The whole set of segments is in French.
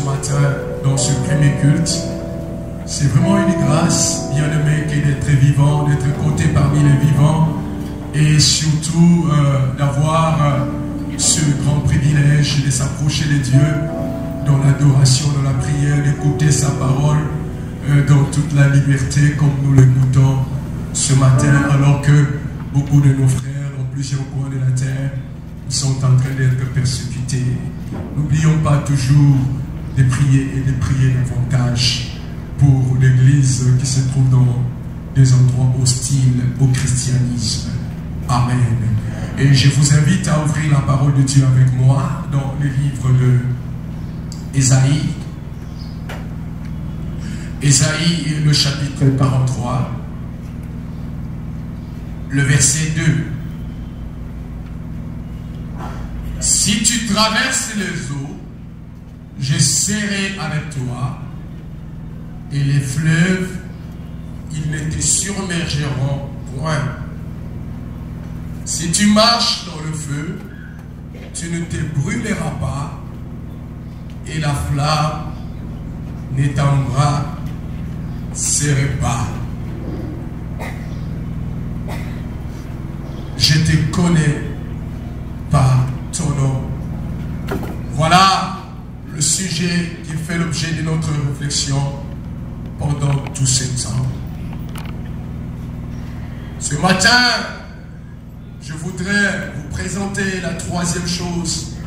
matin dans ce premier culte. C'est vraiment une grâce, bien aimé, d'être vivant, d'être compté parmi les vivants et surtout d'avoir ce grand privilège de s'approcher de Dieu dans l'adoration, dans la prière, d'écouter sa parole dans toute la liberté comme nous l'écoutons ce matin, alors que beaucoup de nos frères dans plusieurs coins de la terre sont en train d'être persécutés. N'oublions pas toujours de prier et de prier davantage pour l'Église qui se trouve dans des endroits hostiles au christianisme. Amen. Et je vous invite à ouvrir la parole de Dieu avec moi dans le livre de Ésaïe. Ésaïe, le chapitre 43, le verset 2. Si tu traverses les eaux, je serai avec toi, et les fleuves, ils ne te submergeront point. Si tu marches dans le feu, tu ne te brûleras pas, et la flamme ne t'embrasera pas. Je te connais par ton nom. Voilà le sujet qui fait l'objet de notre réflexion pendant tout ce temps. Ce matin, je voudrais vous présenter la troisième chose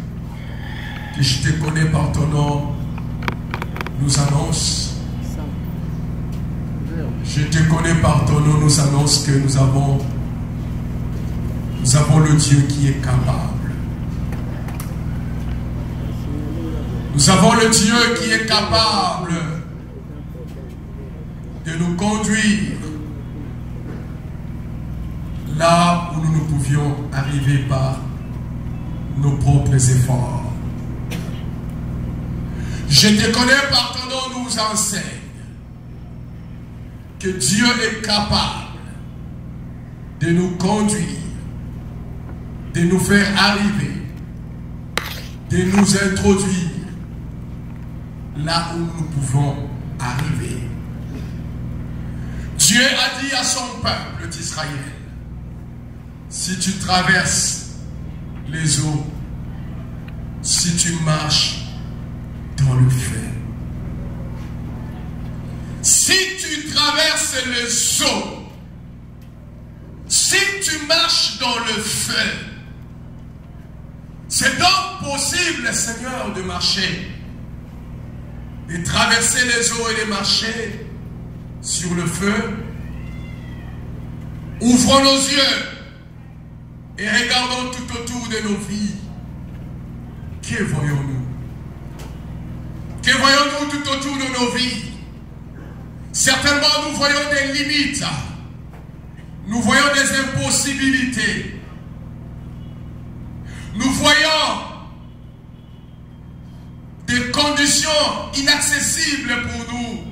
que je te connais par ton nom nous annonce. Je te connais par ton nom nous annonce que nous avons le Dieu qui est capable. Nous avons le Dieu qui est capable de nous conduire là où nous ne pouvions arriver par nos propres efforts. Je te connais par ton nom nous enseigne que Dieu est capable de nous conduire, de nous faire arriver, de nous introduire là où nous pouvons arriver. Dieu a dit à son peuple d'Israël, si tu traverses les eaux, si tu marches dans le feu, si tu traverses les eaux, si tu marches dans le feu, c'est donc possible, Seigneur, de marcher, de traverser les eaux et de marcher sur le feu. Ouvrons nos yeux et regardons tout autour de nos vies. Que voyons-nous? Que voyons-nous tout autour de nos vies? Certainement, nous voyons des limites. Nous voyons des impossibilités. Nous voyons des conditions inaccessibles pour nous.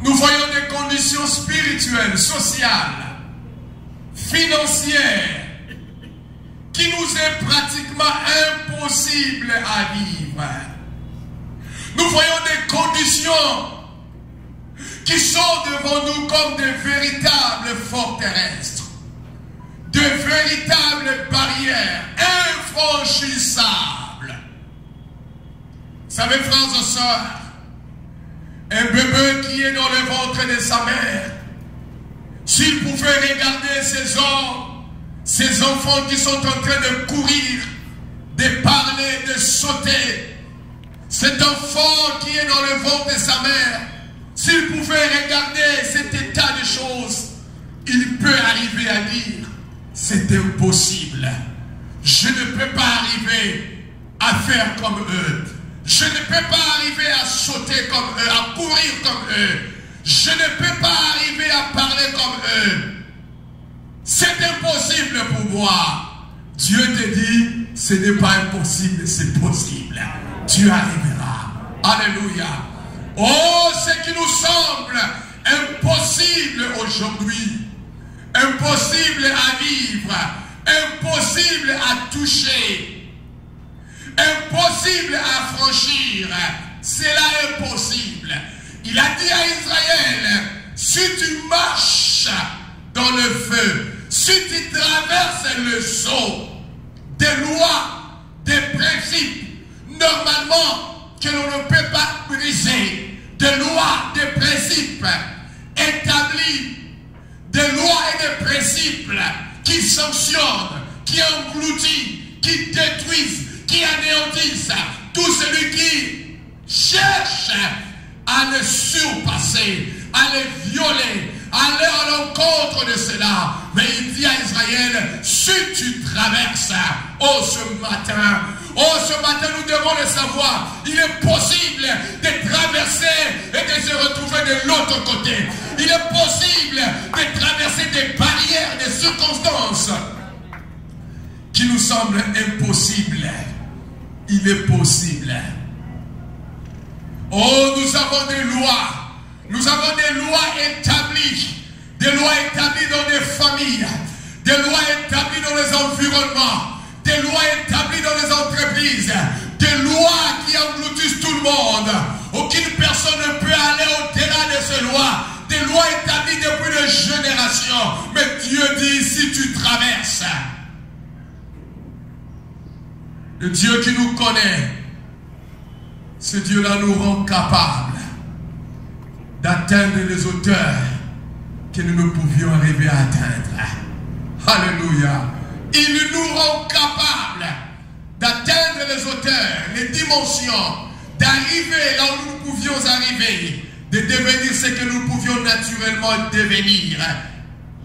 Nous voyons des conditions spirituelles, sociales, financières, qui nous est pratiquement impossible à vivre. Nous voyons des conditions qui sont devant nous comme de véritables forteresses, de véritables barrières infranchissables. Vous savez, frères et sœurs, un bébé qui est dans le ventre de sa mère, s'il pouvait regarder ses hommes, ces enfants qui sont en train de courir, de parler, de sauter, cet enfant qui est dans le ventre de sa mère, s'il pouvait regarder cet état de choses, il peut arriver à dire, c'est impossible. Je ne peux pas arriver à faire comme eux. Je ne peux pas arriver à sauter comme eux, à courir comme eux. Je ne peux pas arriver à parler comme eux. C'est impossible pour moi. Dieu te dit, ce n'est pas impossible, c'est possible. Tu arriveras. Alléluia. Oh, ce qui nous semble impossible aujourd'hui, impossible à vivre, impossible à toucher, impossible à affronter, franchir. Cela est possible. Il a dit à Israël, si tu marches dans le feu, si tu traverses le sceau, des lois, des principes, normalement, que l'on ne peut pas briser, des lois, des principes établis, des lois et des principes qui sanctionnent, qui engloutissent, qui détruisent, qui anéantissent tout celui qui cherche à le surpasser, à le violer, à aller à l'encontre de cela. Mais il dit à Israël, si tu traverses, ce matin, nous devons le savoir, il est possible de traverser et de se retrouver de l'autre côté. Il est possible de traverser des barrières, des circonstances qui nous semblent impossibles. Il est possible. Oh, nous avons des lois. Nous avons des lois établies. Des lois établies dans des familles. Des lois établies dans les environnements. Des lois établies dans les entreprises. Des lois qui engloutissent tout le monde. Aucune personne ne peut aller au-delà de ces lois. Des lois établies depuis des générations. Mais Dieu dit, si tu traverses, le Dieu qui nous connaît, ce Dieu-là nous rend capables d'atteindre les hauteurs que nous ne pouvions arriver à atteindre. Alléluia. Il nous rend capables d'atteindre les hauteurs, les dimensions, d'arriver là où nous pouvions arriver, de devenir ce que nous pouvions naturellement devenir.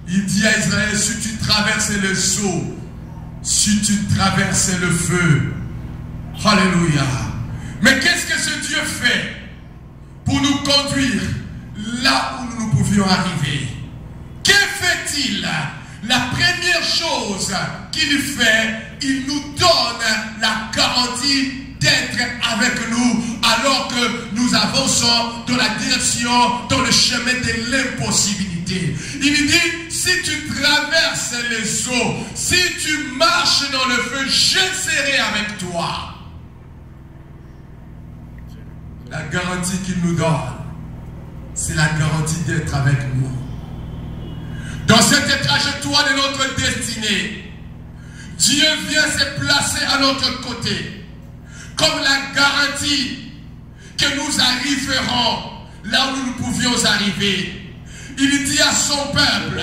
Il dit à Israël, si tu traverses le sceau, si tu traverses le feu. Alléluia. Mais qu'est-ce que ce Dieu fait pour nous conduire là où nous pouvions arriver? Que fait-il? La première chose qu'il fait, il nous donne la garantie d'être avec nous alors que nous avançons dans la direction, dans le chemin de l'impossibilité. Il dit, si tu traverses les eaux, si tu marches dans le feu, je serai avec toi. La garantie qu'il nous donne, c'est la garantie d'être avec nous. Dans cette trajectoire de notre destinée, Dieu vient se placer à notre côté comme la garantie que nous arriverons là où nous pouvions arriver. Il dit à son peuple,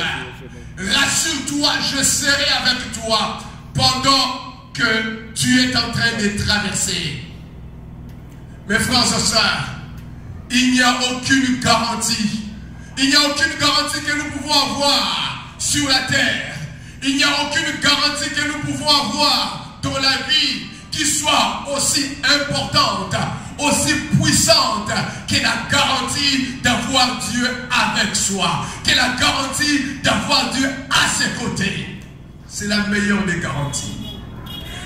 rassure-toi, je serai avec toi pendant que tu es en train de traverser. Mes frères et sœurs, il n'y a aucune garantie. Il n'y a aucune garantie que nous pouvons avoir sur la terre. Il n'y a aucune garantie que nous pouvons avoir dans la vie qui soit aussi importante, aussi puissante que la garantie d'avoir Dieu avec soi, que la garantie d'avoir Dieu à ses côtés. C'est la meilleure des garanties.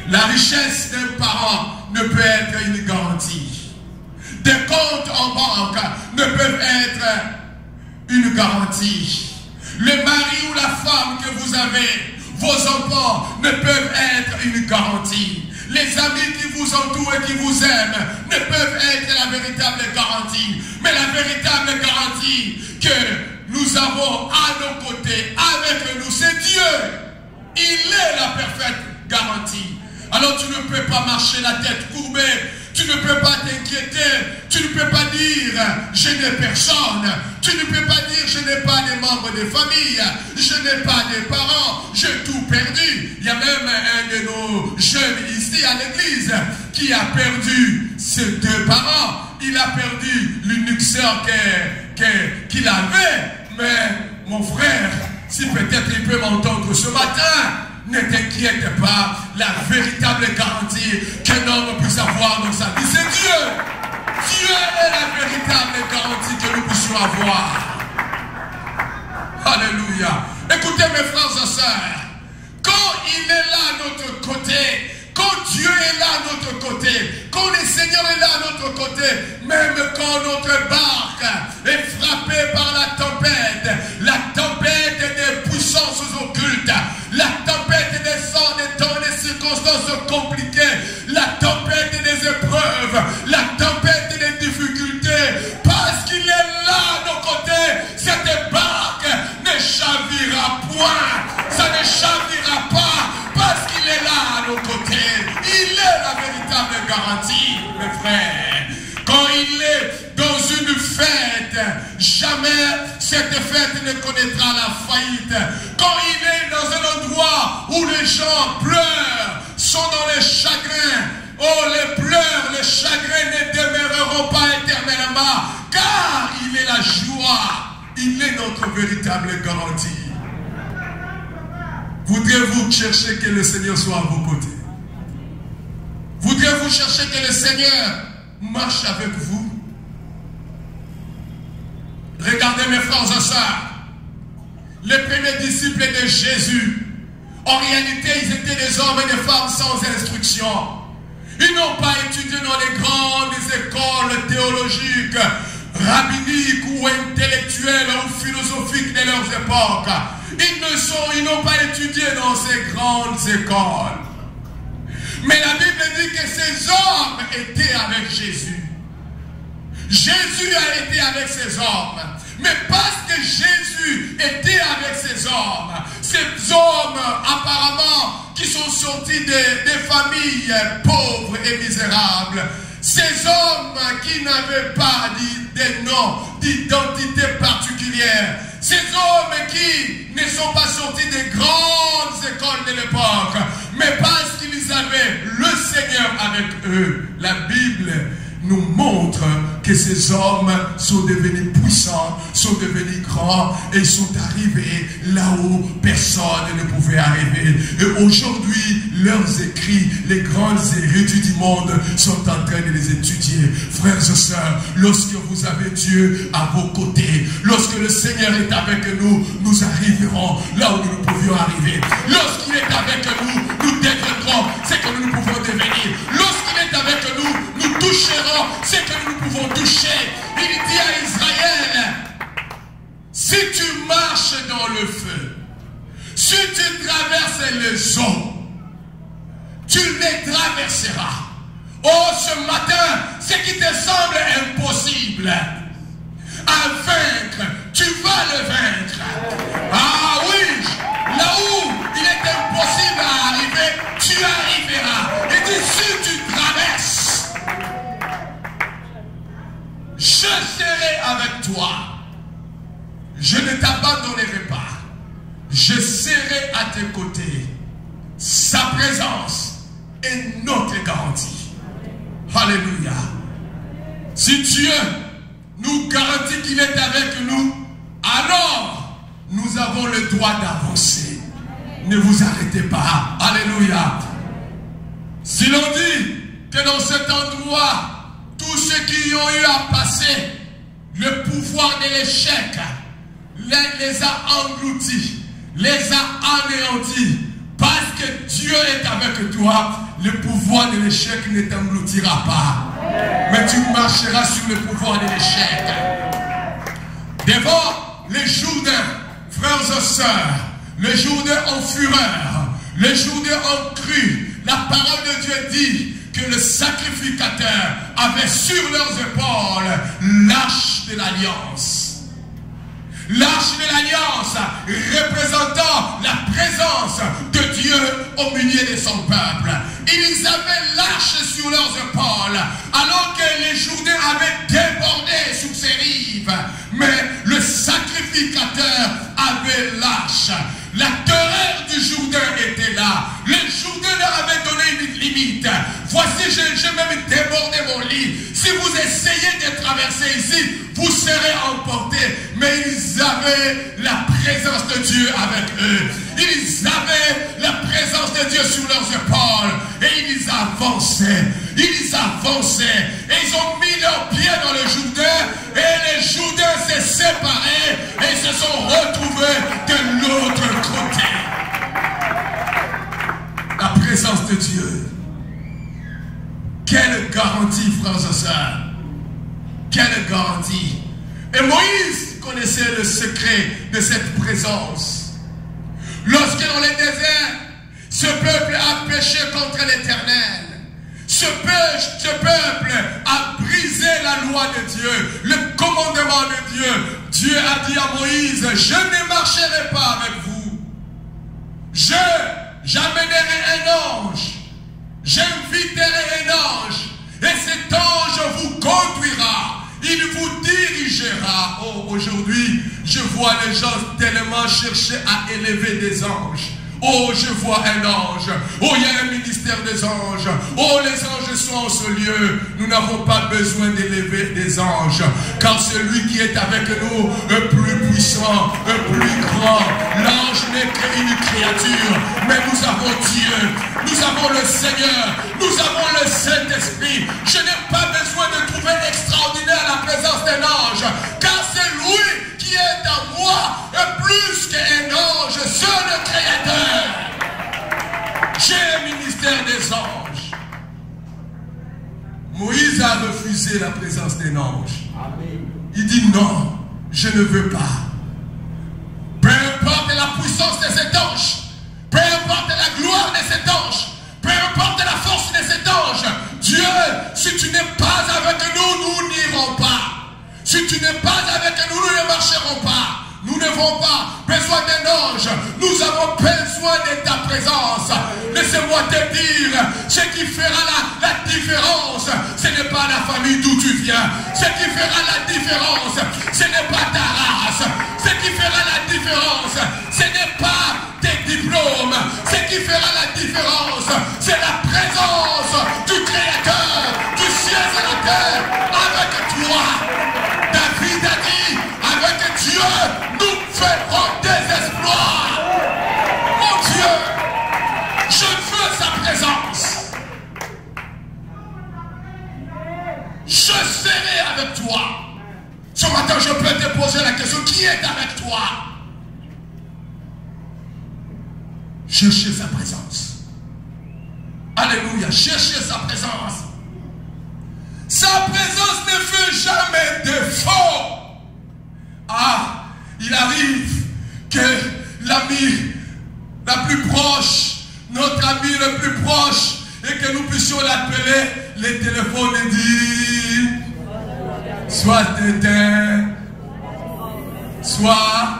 La richesse d'un parent ne peut être une garantie. Des comptes en banque ne peuvent être une garantie. Le mari ou la femme que vous avez, vos enfants ne peuvent être une garantie. Les amis qui vous entourent et qui vous aiment ne peuvent être la véritable garantie. Mais la véritable garantie que nous avons à nos côtés, avec nous, c'est Dieu. Il est la parfaite garantie. Alors tu ne peux pas marcher la tête courbée. Tu ne peux pas t'inquiéter. Tu ne peux pas dire je n'ai personne. Tu ne peux pas dire je n'ai pas de membres de famille. Je n'ai pas de parents. J'ai tout perdu. Il y a même un de nos jeunes ici à l'église qui a perdu ses deux parents. Il a perdu l'unique sœur qu'il avait. Mais mon frère, si peut-être il peut m'entendre ce matin, ne t'inquiète pas, la véritable garantie qu'un homme puisse avoir dans sa vie, c'est Dieu. Dieu est la véritable garantie que nous puissions avoir. Alléluia. Écoutez mes frères et sœurs, quand il est là à notre côté, quand Dieu est là à notre côté, quand le Seigneur est là à notre côté, même quand notre barque est frappée par la tempête des puissances occultes, la tempête des circonstances compliquées, la tempête des épreuves, véritable garantie, mes frères. Quand il est dans une fête, jamais cette fête ne connaîtra la faillite. Quand il est dans un endroit où les gens pleurent, sont dans le chagrin, oh, les pleurs, les chagrins ne demeureront pas éternellement, car il est la joie. Il est notre véritable garantie. Voudrez-vous chercher que le Seigneur soit à vos côtés? Voudrez-vous chercher que le Seigneur marche avec vous? Regardez mes frères et sœurs, les premiers disciples de Jésus, en réalité ils étaient des hommes et des femmes sans instruction. Ils n'ont pas étudié dans les grandes écoles théologiques, rabbiniques ou intellectuelles ou philosophiques de leurs époques. Ils n'ont pas étudié dans ces grandes écoles. Mais la Bible dit que ces hommes étaient avec Jésus. Jésus a été avec ces hommes. Mais parce que Jésus était avec ces hommes apparemment qui sont sortis des familles pauvres et misérables, ces hommes qui n'avaient pas de nom, d'identité particulière, ces hommes qui ne sont pas sortis des grandes écoles de l'époque, mais parce qu'ils avaient le Seigneur avec eux, la Bible nous montre que ces hommes sont devenus puissants, sont devenus grands et ils sont arrivés là où personne ne pouvait arriver. Et aujourd'hui, leurs écrits, les grands érudits du monde sont en train de les étudier. Frères et sœurs, lorsque vous avez Dieu à vos côtés, lorsque le Seigneur est avec nous, nous arriverons là où nous ne pouvions arriver. Lorsqu'il est avec nous, nous deviendrons ce que nous pouvons devenir. Lorsqu'il est avec nous, nous toucherons ce que nous pouvons toucher. Il dit à Israël, si tu marches dans le feu, si tu traverses les eaux, tu les traverseras. Oh, ce matin, ce qui te semble impossible à vaincre, tu vas le vaincre. Ah oui, là où il est impossible à arriver, tu arriveras. Et dit, si tu traverses, je serai avec toi. Je ne t'abandonnerai pas. Je serai à tes côtés. Sa présence est notre garantie. Alléluia. Si Dieu nous garantit qu'il est avec nous, alors nous avons le droit d'avancer. Ne vous arrêtez pas. Alléluia. Si l'on dit que dans cet endroit, tous ceux qui ont eu à passer le pouvoir de l'échec les a engloutis, les a anéantis. Parce que Dieu est avec toi, le pouvoir de l'échec ne t'engloutira pas. Mais tu marcheras sur le pouvoir de l'échec. Devant les Jourdains, frères et sœurs, les Jourdains en fureur, les Jourdains en cru, la parole de Dieu dit que le sacrificateur avait sur leurs épaules l'arche de l'alliance. L'arche de l'alliance représentant la présence de Dieu au milieu de son peuple. Ils avaient l'arche sur leurs épaules alors que les Jourdains avaient débordé sous ses rives. Mais le sacrificateur avait l'arche. La terreur du Jourdain était là. Les Jourdains leur avaient donné une limite. Voici, j'ai même débordé mon lit. Si vous essayez de traverser ici, vous serez emportés. Mais ils avaient la présence de Dieu avec eux. Ils avaient la présence de Dieu sur leurs épaules. Et ils avançaient. Ils avançaient. Et ils ont mis leurs pieds dans le Jourdain. Et les Jourdains s'est séparés. Et se sont retrouvés de l'autre côté. La présence de Dieu. Quelle garantie, frères et sœurs. Quelle garantie. Et Moïse connaissait le secret de cette présence. Lorsque dans le désert, ce peuple a péché contre l'Éternel. Ce peuple a brisé la loi de Dieu, le commandement de Dieu. Dieu a dit à Moïse, je ne marcherai pas avec vous. J'amènerai un ange j'inviterai un ange, et cet ange vous conduira, il vous dirigera. Oh, aujourd'hui, je vois les gens tellement chercher à élever des anges. Oh, je vois un ange. Oh, il y a un ministère des anges. Oh, les anges sont en ce lieu. Nous n'avons pas besoin d'élever des anges. Car celui qui est avec nous est plus puissant, est plus grand. L'ange n'est qu'une créature. Mais nous avons Dieu. Nous avons le Seigneur. Nous avons le Saint-Esprit. Je n'ai pas besoin de trouver extraordinaire la présence d'un ange. Car c'est lui qui est en moi est plus qu'un ange. Seul le Créateur. J'ai un ministère des anges. Moïse a refusé la présence d'un ange. Il dit non, je ne veux pas. Peu importe la puissance de cet ange, peu importe la gloire de cet ange, peu importe la force de cet ange, Dieu, si tu n'es pas avec nous, nous n'irons pas. Si tu n'es pas avec nous, nous ne marcherons pas. Nous n'avons pas besoin d'un ange. Nous avons besoin de ta présence. Laissez-moi te dire, ce qui fera la différence, ce n'est pas la famille d'où tu viens. Ce qui fera la différence, ce n'est pas ta race. Ce qui fera la différence, ce n'est pas tes diplômes. Ce qui fera la différence, c'est la présence du Créateur du ciel et la terre avec toi. David a dit, avec Dieu, nous ferons des exploits. Mon Dieu, je veux sa présence. Je serai avec toi. Ce matin, je peux te poser la question, qui est avec toi? Cherchez sa présence. Alléluia, cherchez sa présence. Sa présence ne fait jamais défaut. Ah, il arrive que l'ami la plus proche, notre ami le plus proche, et que nous puissions l'appeler, les téléphones disent, soit éteint, soit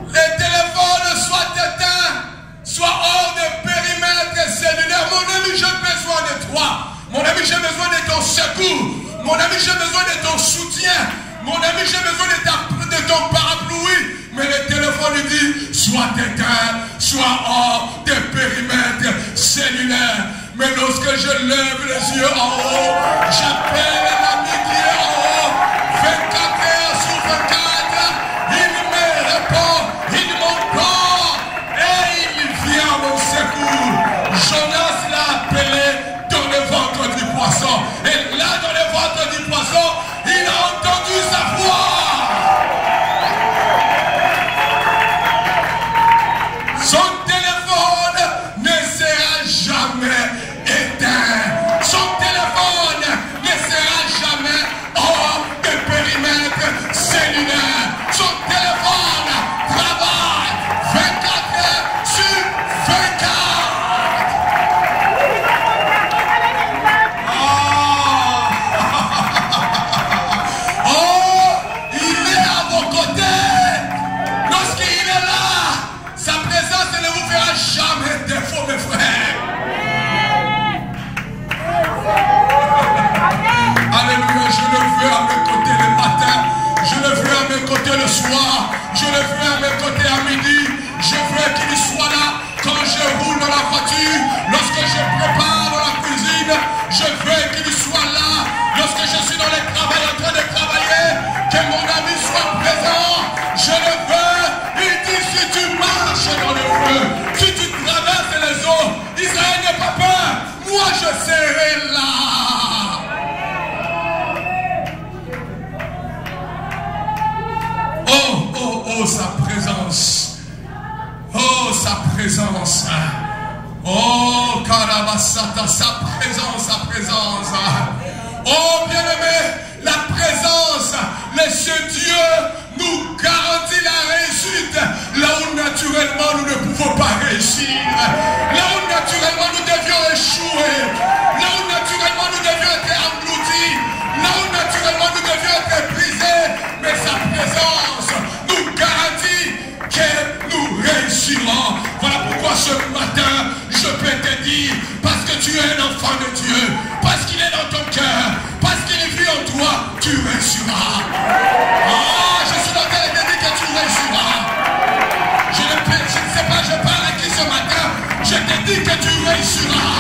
les téléphones soient éteints, soit hors de périmètre cellulaire. Mon ami, j'ai besoin de toi. Mon ami, j'ai besoin de ton secours. Mon ami, j'ai besoin de ton soutien. Mon ami, j'ai besoin de ton parapluie. Mais le téléphone dit, soit éteint, soit hors de périmètre cellulaire. Mais lorsque je lève les yeux en haut, j'appelle l'ami qui est en haut, 24 heures sur 24, il me répond, il m'entend, et il vient à mon secours. Jonas l'a appelé dans le ventre du poisson. Et là, dans le ventre du poisson, il a entendu sa voix. Son téléphone ne sera jamais éteint. Son téléphone ne sera jamais hors de périmètre cellulaire. Son téléphone travaille 24 heures sur 24. Oh, il est à vos côtés. Lorsqu'il est là, sa présence ne vous fera jamais défaut, mes frères. Alléluia, je le veux à mes côtés le matin, je le veux à mes côtés le soir, je le veux à mes côtés à midi, je veux qu'il soit là quand je roule dans la voiture, lorsque je prépare dans la cuisine, je veux qu'il soit là lorsque je suis dans le travail en train de travailler, que mon ami soit présent, je le veux. Il dit, si tu marches dans le feu, si tu traverses les eaux, Israël n'a pas peur, moi je serai là. Oh, oh, oh, sa présence. Oh, sa présence. Oh, Karabasata, sa présence, sa présence. Oh, bien-aimé, la présence, laissez Dieu nous garantit la réussite. Là où naturellement nous ne pouvons pas réussir. Là où naturellement nous devions échouer. Là où naturellement nous devions être engloutis. Là où naturellement nous devions être brisés. Mais sa présence nous garantit que nous réussirons. Voilà pourquoi ce matin, tu es un enfant de Dieu, parce qu'il est dans ton cœur, parce qu'il vit en toi, tu réussiras. Oh, je suis dans train de te dire que tu réussiras. Je ne sais pas, je parle à qui ce matin, je te dis que tu réussiras.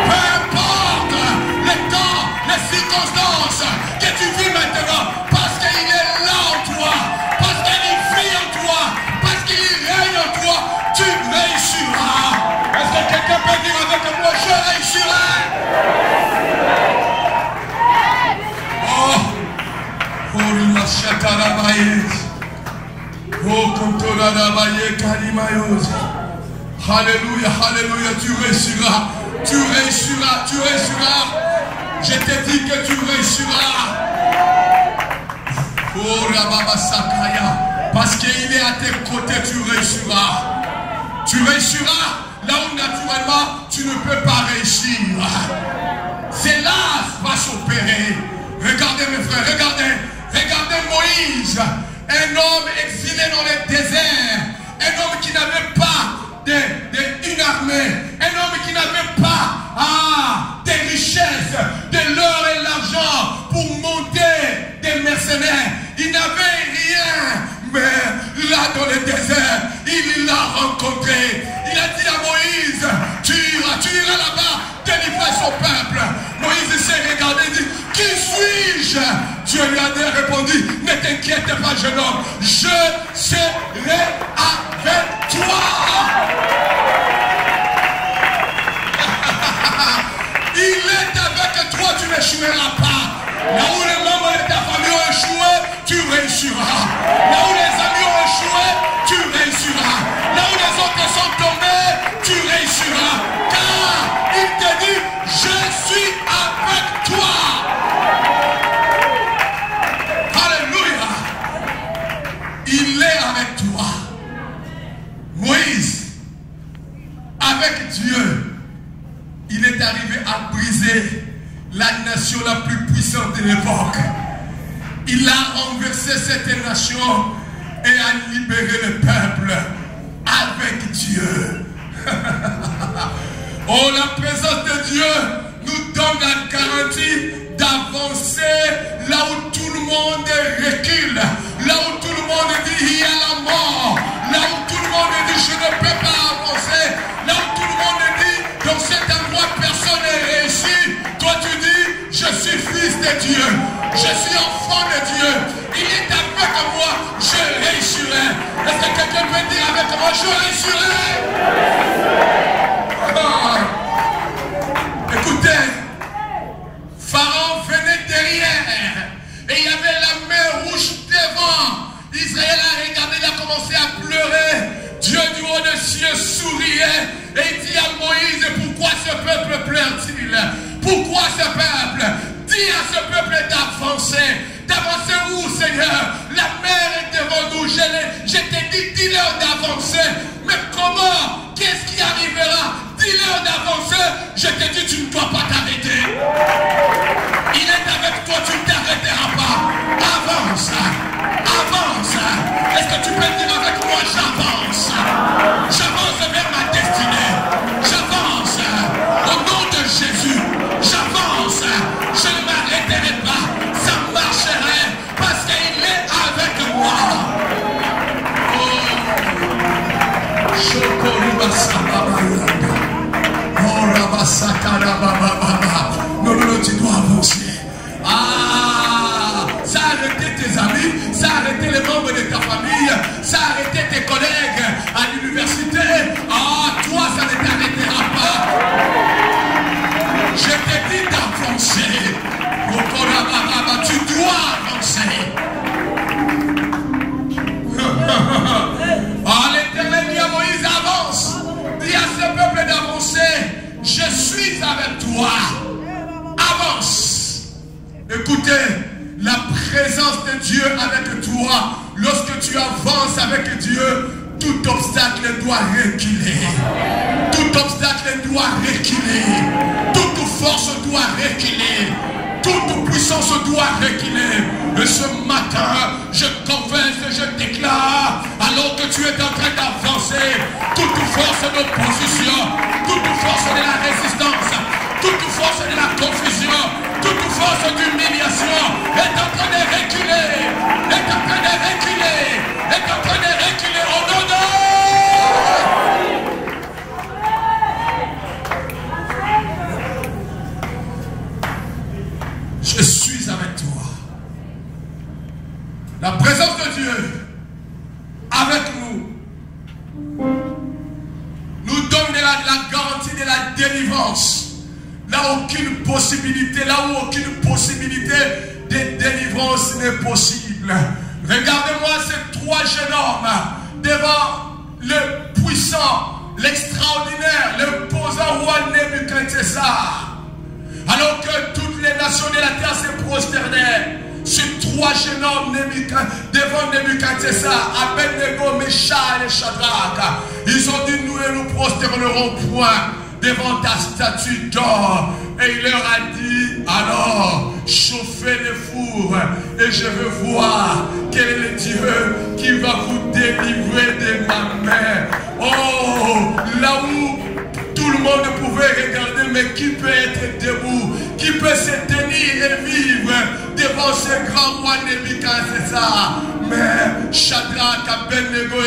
Peu importe le temps, les circonstances que tu vis maintenant, parce qu'il est là en toi, parce qu'il vit en toi, parce qu'il règne en toi, tu réussiras. Est-ce que quelqu'un peut dire avec moi, je réussirai? Oh, la chatarabaye. Oh, kontorarabaye kalimayos. Alléluia, alléluia, tu réussiras. Tu réussiras, tu réussiras. Je te dis que tu réussiras. Oh, Rababa Sakaya. Parce qu'il est à tes côtés, tu réussiras. Tu réussiras là où naturellement tu ne peux pas réussir. C'est là que va s'opérer. Regardez mes frères, regardez. Regardez Moïse, un homme exilé dans le désert. Un homme qui n'avait pas une armée. Un homme qui n'avait pas des richesses, de l'or et de l'argent pour monter des mercenaires. Il n'avait rien. Mais là dans le désert, il l'a rencontré. Il a dit à Moïse, tu iras là-bas délivrer son peuple. Moïse s'est regardé et dit, qui suis-je? Dieu lui a répondu, ne t'inquiète pas jeune homme, je serai avec toi. Il est avec toi, tu n'échoueras pas. Là où les membres de ta famille ont échoué, tu réussiras. Là où les amis ont échoué, tu réussiras. Là où les autres sont tombés, tu réussiras. Car il te dit, je suis avec toi. Alléluia. Il est avec toi. Moïse, avec Dieu, il est arrivé à briser la nation la plus puissante de l'époque. Il a renversé cette nation et a libéré le peuple avec Dieu. Oh, la présence de Dieu nous donne la garantie d'avancer là où tout le monde recule, là où tout le monde dit il y a la mort, là où tout le monde dit je ne peux pas avancer, là où tout le monde dit dans cet endroit personne n'est réussi. Toi tu dis je suis fils de Dieu, je suis enfant de Dieu, il est avec moi, je réussirai. Est-ce que quelqu'un peut dire avec moi je réussirai? Écoutez, Pharaon venait derrière et il y avait la mer rouge devant. Israël a regardé, il a commencé à pleurer. Dieu du haut des cieux souriait et il dit à Moïse, pourquoi ce peuple pleure-t-il? Pourquoi ce peuple? Dis à ce peuple d'avancer. D'avancer où, Seigneur? La mer est devant nous. Je t'ai dit, dis-leur d'avancer. Mais comment? Qu'est-ce qui arrivera? Dis-leur d'avancer. Je t'ai dit, tu ne dois pas t'arrêter. Il est avec toi, tu ne t'arrêteras pas. Avance. Avance. Est-ce que tu peux dire avec moi, j'avance? J'avance vers ma destinée. J'avance. Au nom de Jésus, j'avance. Je ne m'arrêterai pas. Ça marcherait parce qu'il est avec moi. Non, tu dois avancer. Ça a arrêté tes amis, ça a arrêté les membres de ta famille, ça a arrêté tes collègues à l'université. Toi, ça ne t'arrêtera pas. Je t'ai dit d'avancer. Tu dois avancer. L'Éternel dit à Moïse, avance. Dis à ce peuple d'avancer. Je suis avec toi. Avance. Écoutez, la présence de Dieu avec toi, lorsque tu avances avec Dieu, tout obstacle doit reculer. Tout obstacle doit reculer. Toute force doit reculer. Toute puissance doit reculer. Et ce matin, je confesse, je déclare, alors que tu es en train d'avancer, toute force d'opposition, toute force de la résistance, délivrance. Là aucune possibilité, là où aucune possibilité de délivrance n'est possible. Regardez-moi ces trois jeunes hommes devant le puissant, l'extraordinaire, le posant roi Nebuchadnezzar. Alors que toutes les nations de la terre se prosternaient, ces trois jeunes hommes devant Nebuchadnezzar, Abednego, Meshach et Shadrach, ils ont dit: nous ne nous prosternerons point devant ta statue d'or. Et il leur a dit: alors chauffez les fours et je veux voir quel est le Dieu qui va vous délivrer de ma main. Oh, là où tout le monde pouvait regarder, mais qui peut être debout, qui peut se tenir et vivre devant ce grand roi Nebuchadnezzar? Mais Shadrach, Abednego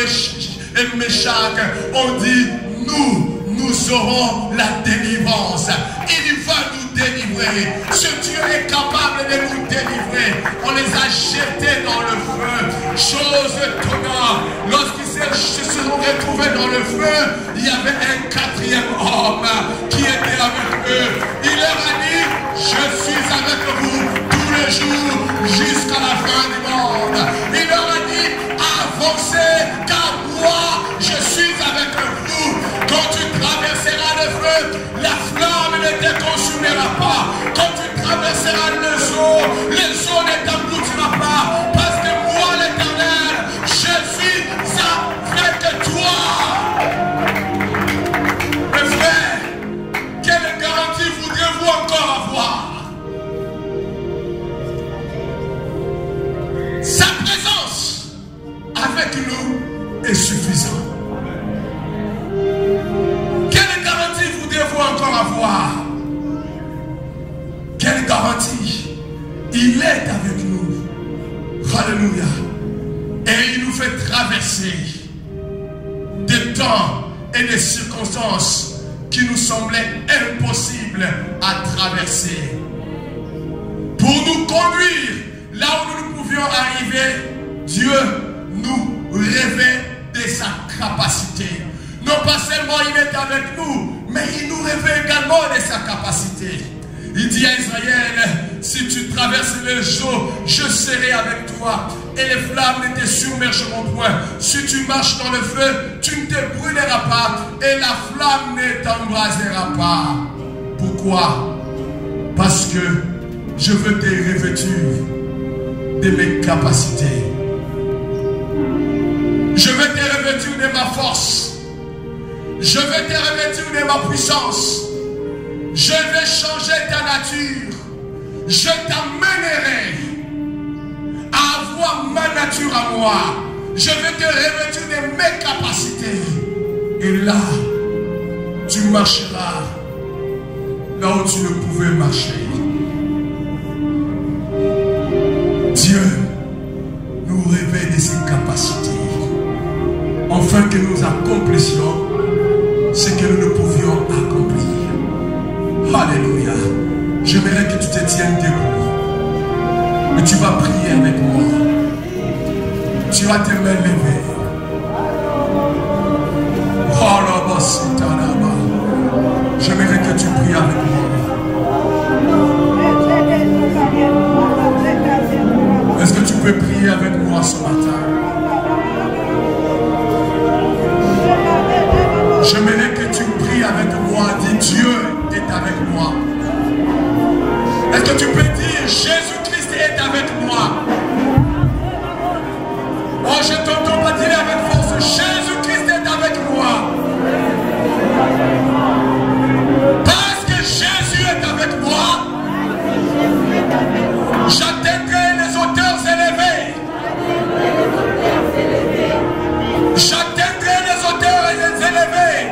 et Meshach ont dit: nous aurons la délivrance. Il va nous délivrer. Ce Dieu est capable de nous délivrer. On les a jetés dans le feu. Chose étonnante, lorsqu'ils se sont retrouvés dans le feu, il y avait un quatrième homme qui était avec eux. Il leur a dit: je suis avec vous tous les jours jusqu'à la fin du monde. Il leur a dit: avancez, car moi je suis avec vous. Quand tu traverseras le feu, la flamme ne te consumera pas. Quand tu traverseras les eaux ne t'engloutira pas. Parce que moi, l'Éternel, je suis avec toi. Mes frères, quelle garantie voudrez-vous encore avoir? Sa présence avec nous est suffisante. Encore avoir. Quelle garantie? Il est avec nous. Alléluia. Et il nous fait traverser des temps et des circonstances qui nous semblaient impossibles à traverser, pour nous conduire là où nous ne pouvions arriver. Dieu nous rêvait de sa capacité. Non pas seulement il est avec nous, mais il nous révèle également de sa capacité. Il dit à Israël: si tu traverses les eaux, je serai avec toi, et les flammes ne te submergeront point. Si tu marches dans le feu, tu ne te brûleras pas, et la flamme ne t'embrasera pas. Pourquoi? Parce que je veux te revêtir de mes capacités. Je veux te revêtir de ma force. Je vais te revêtir de ma puissance. Je vais changer ta nature. Je t'amènerai à avoir ma nature à moi. Je vais te revêtir de mes capacités. Et là, tu marcheras là où tu ne pouvais marcher. Dieu nous révèle de ses capacités, afin que nous accomplissions ce que nous ne pouvions accomplir. Alléluia. J'aimerais que tu te tiennes debout. Et tu vas prier avec moi. Tu vas te mains levées. J'aimerais que tu pries avec moi. Est-ce que tu peux prier avec moi ce matin? J'aimerais que tu pries avec moi. Dis: Dieu est avec moi. Est-ce que tu peux dire: Jésus-Christ est avec moi? Oh, je t'entends pas dire avec force: Jésus-Christ est avec moi. Parce que Jésus est avec moi, j'atteindrai les hauteurs élevées. J'atteindrai les hauteurs élevées.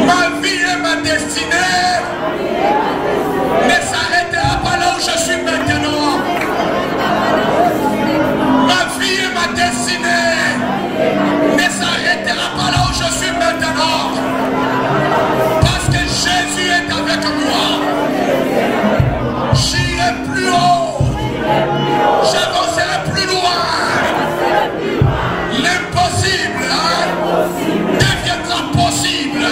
Ma vie et ma destinée ne s'arrêtera pas là où je suis maintenant. Ma vie et ma destinée ne s'arrêtera pas là où je suis maintenant. Parce que Jésus est avec moi. J'irai plus haut. J'avancerai plus loin. L'impossible deviendra possible.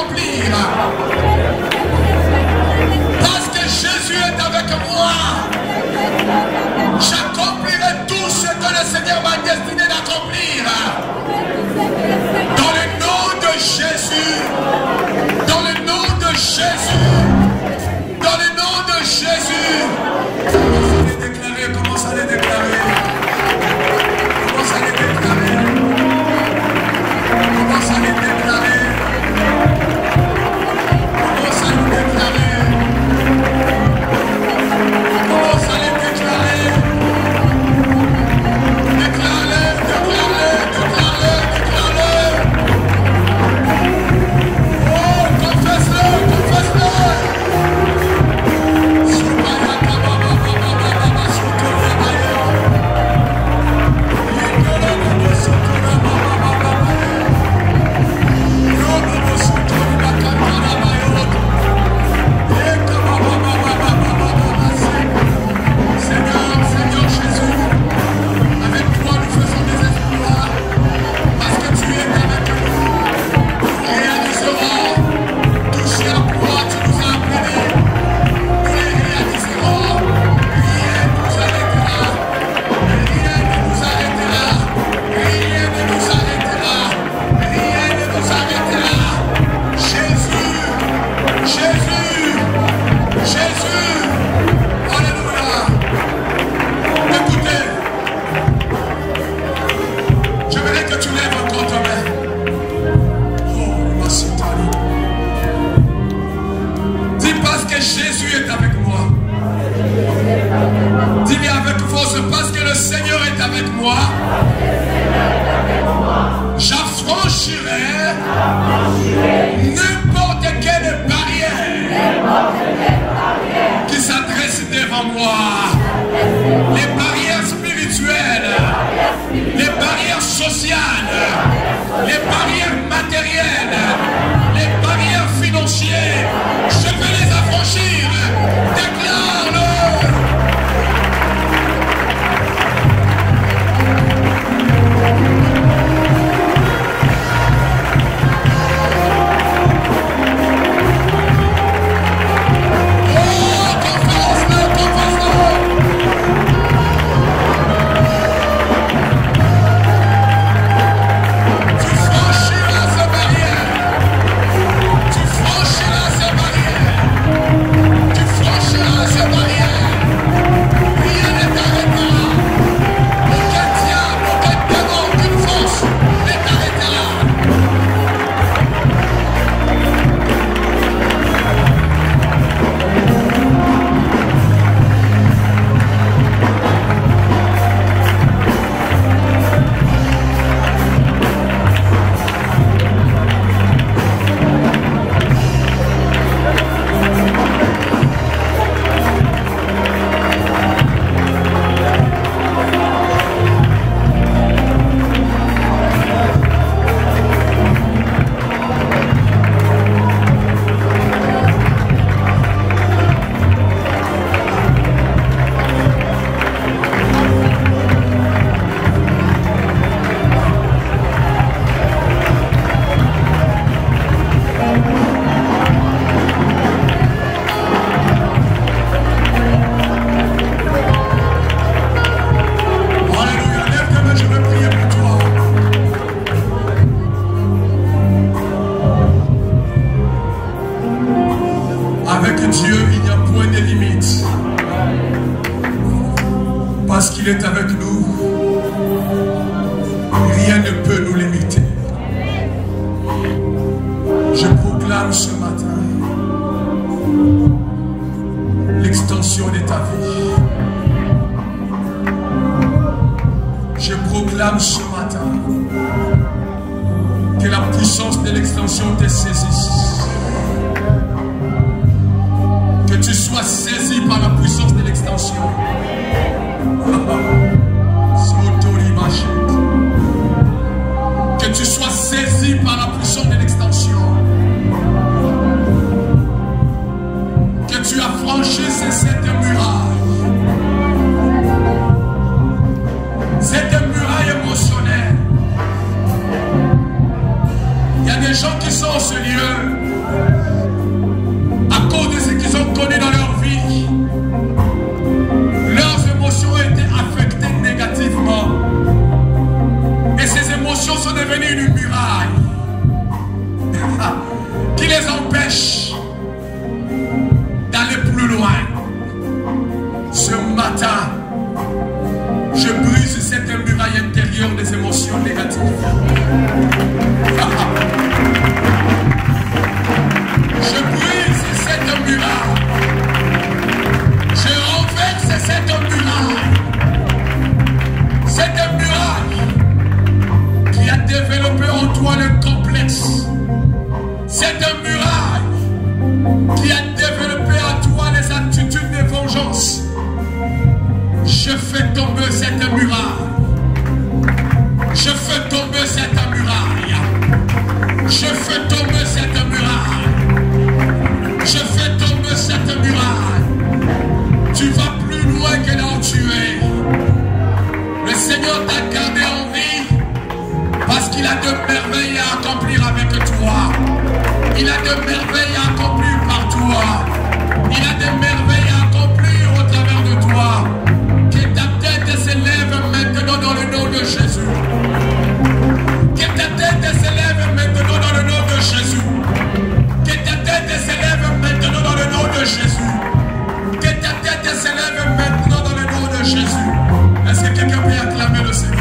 d'accomplir. Parce que Jésus est avec moi, j'accomplirai tout ce que le Seigneur m'a destiné d'accomplir. Dans le nom de Jésus, dans le nom de Jésus, dans le nom de Jésus. Commence à les déclarer, commence à les déclarer, commence à les déclarer, commence à les déclarer, commence à les déclarer, commence à les déclarer, déclare-les, déclare-les, déclare-les, déclare-les. Oh, confesse-le, confesse-le. qu'il est avec nous, rien ne peut nous limiter. Je proclame ce matin l'extension de ta vie. Je proclame ce matin que la puissance de l'extension te saisisse. Que tu sois saisi par la puissance de l'extension. Que tu sois saisi par la puissance de l'extension. Que tu as franchi cette muraille. Cette muraille émotionnelle. Il y a des gens qui sont en ce lieu. fais tomber cette muraille. Je fais tomber cette muraille. Je fais tomber cette muraille. Je fais tomber cette muraille. Tu vas plus loin que là où tu es. Le Seigneur t'a gardé en vie parce qu'il a de merveilles à accomplir avec toi. Il a de merveilles à accomplir par toi. Il a de merveilles à accomplir au travers de toi. Que ta tête s'élève maintenant dans le nom de Jésus. Que ta tête s'élève maintenant dans le nom de Jésus. Que ta tête s'élève maintenant dans le nom de Jésus. Que ta tête s'élève maintenant dans le nom de Jésus. Est-ce que quelqu'un peut acclamer le Seigneur?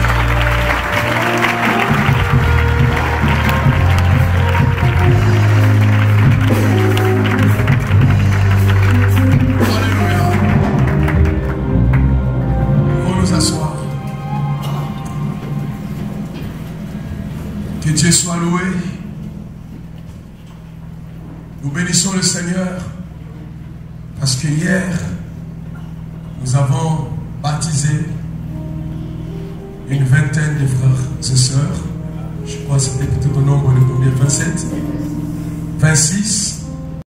Alléluia. On va nous asseoir. Que Dieu soit loué. Nous bénissons le Seigneur parce que hier, nous avons baptisé une vingtaine de frères et sœurs. Je crois que c'était peut-être au nombre de combien? 27, 26.